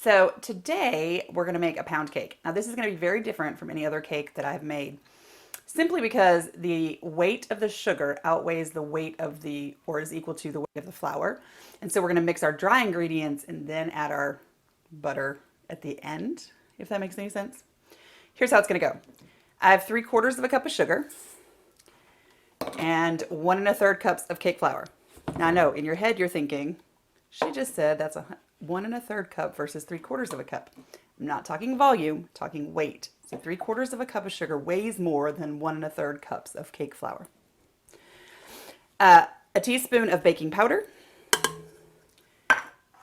So today we're going to make a pound cake. Now this is going to be very different from any other cake that I've made, simply because the weight of the sugar outweighs the weight of the, or is equal to the weight of the flour. And so we're going to mix our dry ingredients and then add our butter at the end, if that makes any sense. Here's how it's going to go. I have 3/4 of a cup of sugar and 1 1/3 cups of cake flour. Now I know in your head you're thinking, she just said that's a 1 1/3 cup versus 3/4 of a cup. I'm not talking volume, I'm talking weight. So 3/4 of a cup of sugar weighs more than 1 1/3 cups of cake flour. A teaspoon of baking powder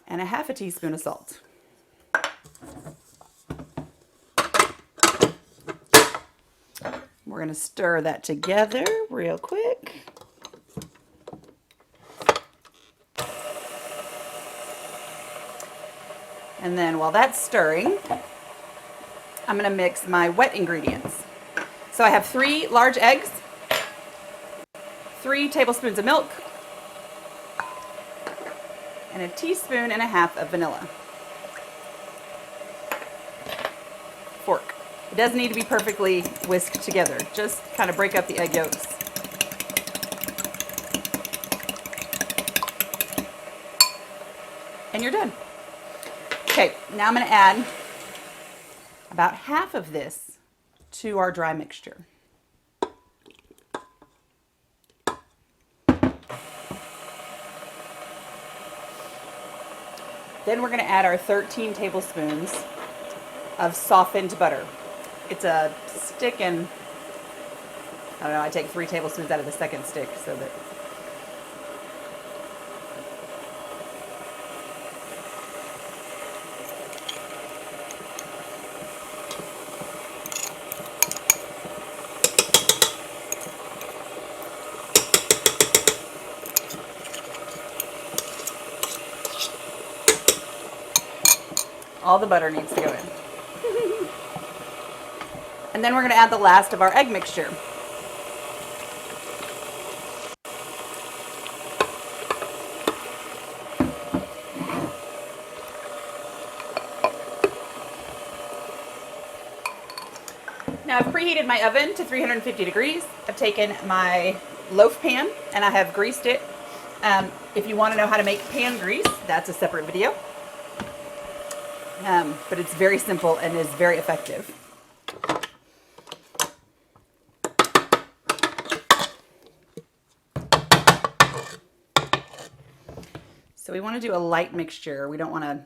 and a 1/2 teaspoon of salt. We're going to stir that together real quick. And then while that's stirring, I'm going to mix my wet ingredients. So I have 3 large eggs, 3 tablespoons of milk, and 1.5 teaspoons of vanilla. Fork. It doesn't need to be perfectly whisked together. Just kind of break up the egg yolks. And you're done. Okay, now I'm going to add about half of this to our dry mixture. Then we're going to add our 13 tablespoons of softened butter. It's a stick, and I don't know, I take 3 tablespoons out of the second stick so that all the butter needs to go in. And then we're going to add the last of our egg mixture. Now I've preheated my oven to 350 degrees. I've taken my loaf pan and I have greased it. If you want to know how to make pan grease, that's a separate video. But it's very simple and is very effective. So we want to do a light mixture. We don't want to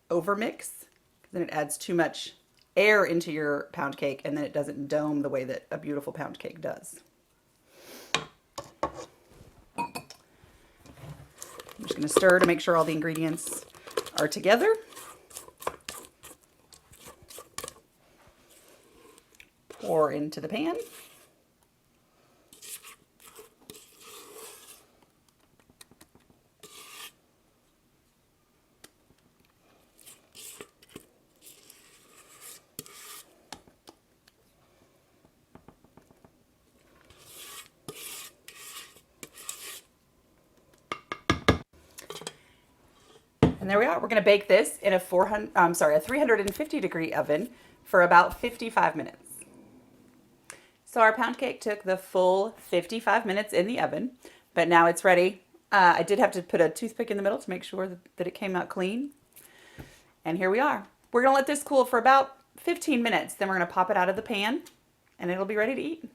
over mix, because then it adds too much air into your pound cake and then it doesn't dome the way that a beautiful pound cake does. I'm just going to stir to make sure all the ingredients are together. Pour into the pan. And there we are. We're going to bake this in a 350 degree oven for about 55 minutes. So our pound cake took the full 55 minutes in the oven, but now it's ready. I did have to put a toothpick in the middle to make sure that it came out clean. And here we are. We're going to let this cool for about 15 minutes. Then we're going to pop it out of the pan and it'll be ready to eat.